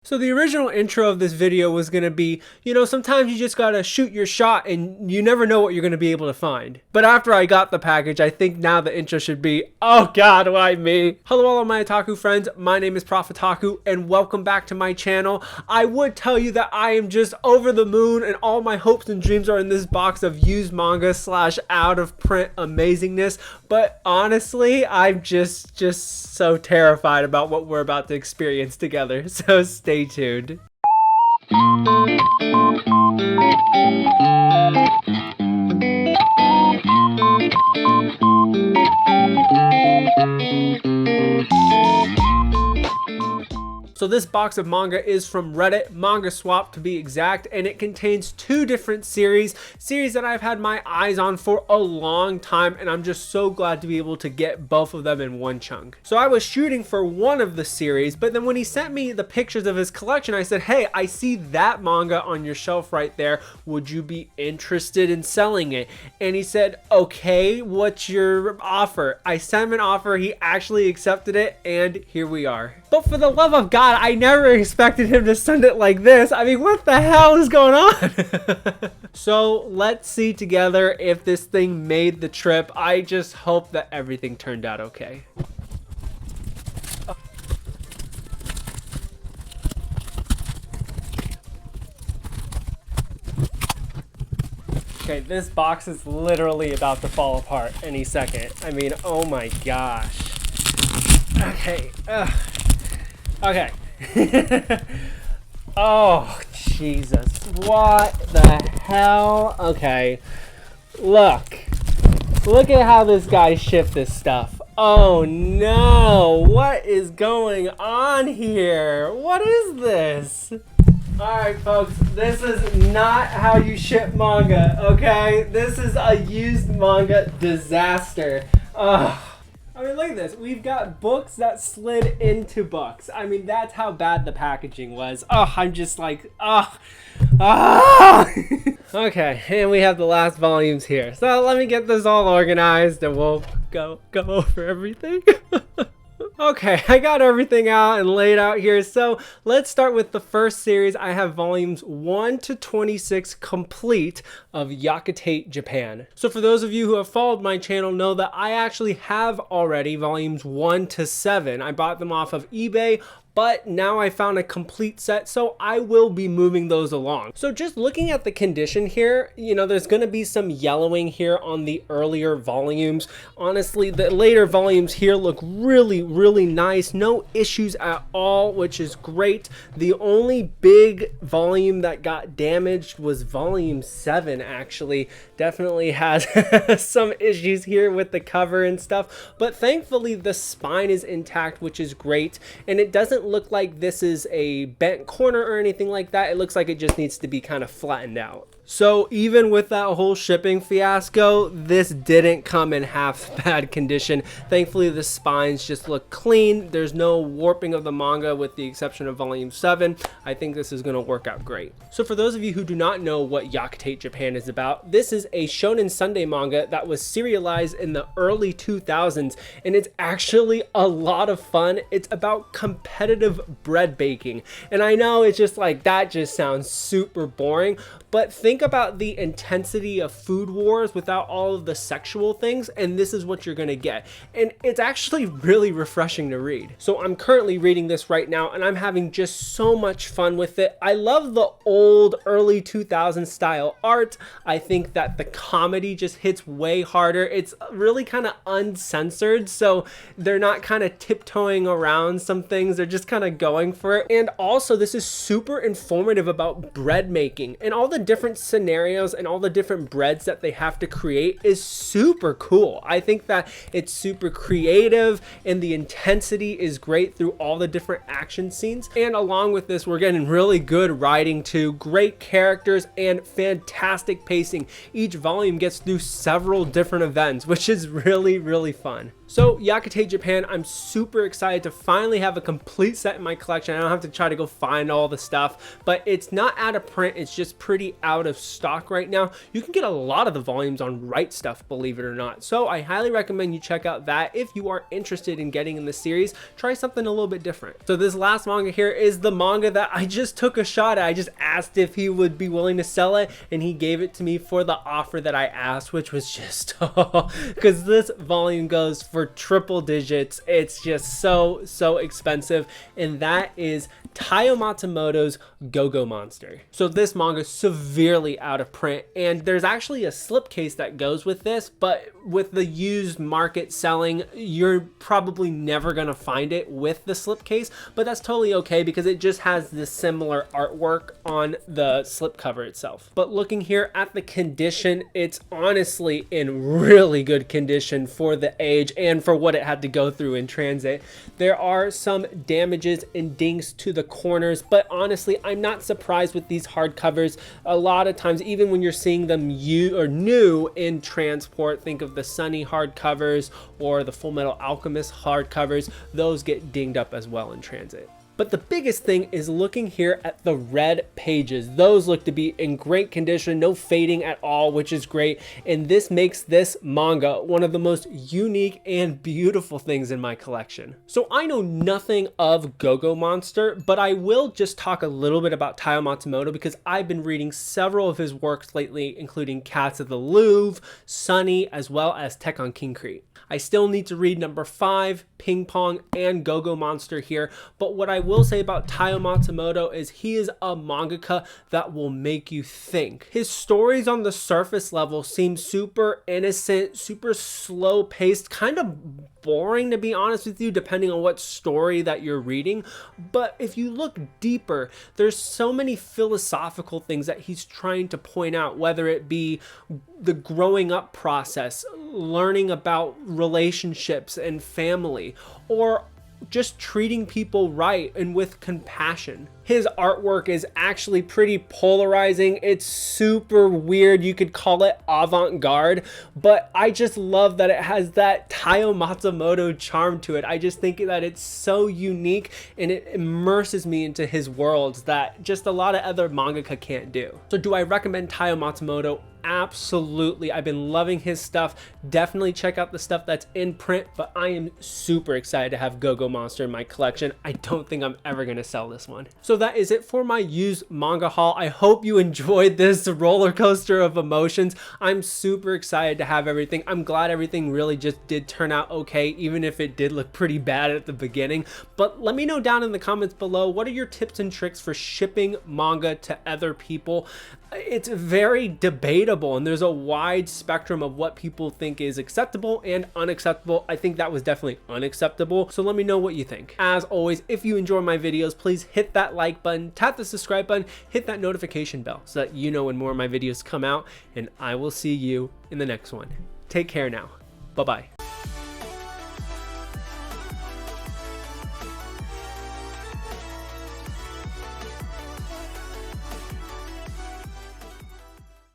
So the original intro of this video was going to be, sometimes you just got to shoot your shot and you never know what you're going to be able to find. But after I got the package, I think now the intro should be, oh god, why me? Hello all of my otaku friends, my name is Profitaku and welcome back to my channel. I would tell you that I am just over the moon and all my hopes and dreams are in this box of used manga / out of print amazingness. But honestly, I'm just so terrified about what we're about to experience together. So stay tuned. So this box of manga is from Reddit, Manga Swap to be exact, and it contains two different series that I've had my eyes on for a long time, and I'm just so glad to be able to get both of them in one chunk. So I was shooting for one of the series, but then when he sent me the pictures of his collection, I said, hey, I see that manga on your shelf right there. Would you be interested in selling it? And he said, okay, what's your offer? I sent him an offer, he actually accepted it, and here we are. But for the love of God, I never expected him to send it like this. I mean, what the hell is going on? So let's see together if this thing made the trip. I just hope that everything turned out okay. Okay, this box is literally about to fall apart any second. I mean, oh my gosh. Okay. Okay. Oh, Jesus. What the hell? Okay. Look at how this guy shipped this stuff. Oh no. What is going on here? What is this? Alright folks, this is not how you ship manga, okay? This is a used manga disaster. Ugh. I mean, look at this. We've got books that slid into books. I mean, that's how bad the packaging was. Oh, I'm just like, Okay, and we have the last volumes here. So let me get this all organized and we'll go over everything. Okay, I got everything out and laid out here. So let's start with the first series. I have volumes 1 to 26 complete of Yakutate Japan. So for those of you who have followed my channel know that I actually have already volumes 1 to 7. I bought them off of eBay, but now I found a complete set, so I will be moving those along. So just looking at the condition here, there's going to be some yellowing here on the earlier volumes. Honestly, the later volumes here look really nice. No issues at all, which is great. The only big volume that got damaged was volume 7, actually. Definitely has some issues here with the cover and stuff, but thankfully the spine is intact, which is great, and it doesn't look like this is a bent corner or anything like that. It looks like it just needs to be kind of flattened out. So even with that whole shipping fiasco, this didn't come in half bad condition. Thankfully, the spines just look clean. There's no warping of the manga with the exception of volume 7. I think this is going to work out great. So for those of you who do not know what Yakutate Japan is about, this is a Shonen Sunday manga that was serialized in the early 2000s, and it's actually a lot of fun. It's about competitive bread baking. And I know it's just like, that just sounds super boring, but think about the intensity of food wars without all of the sexual things, and this is what you're gonna get. And it's actually really refreshing to read. So I'm currently reading this right now, and I'm having just so much fun with it. I love the old early 2000s style art. I think that the comedy just hits way harder. It's really kind of uncensored, so they're not kind of tiptoeing around some things. They're just kind of going for it. And also, this is super informative about bread making, and all the different scenarios and all the different breads that they have to create is super cool. I think that it's super creative and the intensity is great through all the different action scenes. And along with this, we're getting really good writing too, great characters and fantastic pacing. Each volume gets through several different events, which is really fun. So Yakutei Japan, I'm super excited to finally have a complete set in my collection. I don't have to try to go find all the stuff, but it's not out of print. It's just pretty out of stock right now. You can get a lot of the volumes on Right Stuff, believe it or not. So I highly recommend you check out that if you are interested in getting in the series. Try something a little bit different. So this last manga here is the manga that I just took a shot at. I just asked if he would be willing to sell it, and he gave it to me for the offer that I asked, which was just because this volume goes for triple digits. It's just so expensive, and that is Taiyo Matsumoto's Go-Go Monster. So this manga is severely out of print, and there's actually a slipcase that goes with this, but with the used market selling, you're probably never gonna find it with the slipcase, but that's totally okay because it just has this similar artwork on the slipcover itself. But looking here at the condition, it's honestly in really good condition for the age and for what it had to go through in transit. There are some damages and dings to the corners, but honestly, I'm not surprised with these hardcovers. A lot of times, even when you're seeing them new in transport, think of the Sunny hardcovers or the Full Metal Alchemist hardcovers, those get dinged up as well in transit. But the biggest thing is looking here at the red pages. Those look to be in great condition, no fading at all, which is great. And this makes this manga one of the most unique and beautiful things in my collection. So I know nothing of Go-Go Monster, but I will just talk a little bit about Taiyo Matsumoto because I've been reading several of his works lately, including Cats of the Louvre, Sunny, as well as Tech on Concrete. I still need to read number 5, Ping Pong, and Go-Go Monster here, but what I will say about Taiyo Matsumoto is he is a mangaka that will make you think. His stories on the surface level seem super innocent, super slow paced, kind of boring to be honest with you, depending on what story that you're reading. But if you look deeper, there's so many philosophical things that he's trying to point out, whether it be the growing up process, learning about relationships and family, or just treating people right and with compassion. His artwork is actually pretty polarizing. It's super weird. You could call it avant-garde, but I just love that it has that Taiyo Matsumoto charm to it. I just think that it's so unique and it immerses me into his worlds that just a lot of other mangaka can't do. So do I recommend Taiyo Matsumoto? Absolutely. I've been loving his stuff. Definitely check out the stuff that's in print, but I am super excited to have Go-Go Monster in my collection. I don't think I'm ever going to sell this one. So that is it for my used manga haul. I hope you enjoyed this roller coaster of emotions. I'm super excited to have everything. I'm glad everything really just did turn out okay, even if it did look pretty bad at the beginning. But let me know down in the comments below, what are your tips and tricks for shipping manga to other people? It's very debatable, and there's a wide spectrum of what people think is acceptable and unacceptable. I think that was definitely unacceptable, so let me know what you think. As always, if you enjoy my videos, please hit that like button, tap the subscribe button, hit that notification bell so that you know when more of my videos come out, and I will see you in the next one. Take care now. Bye-bye.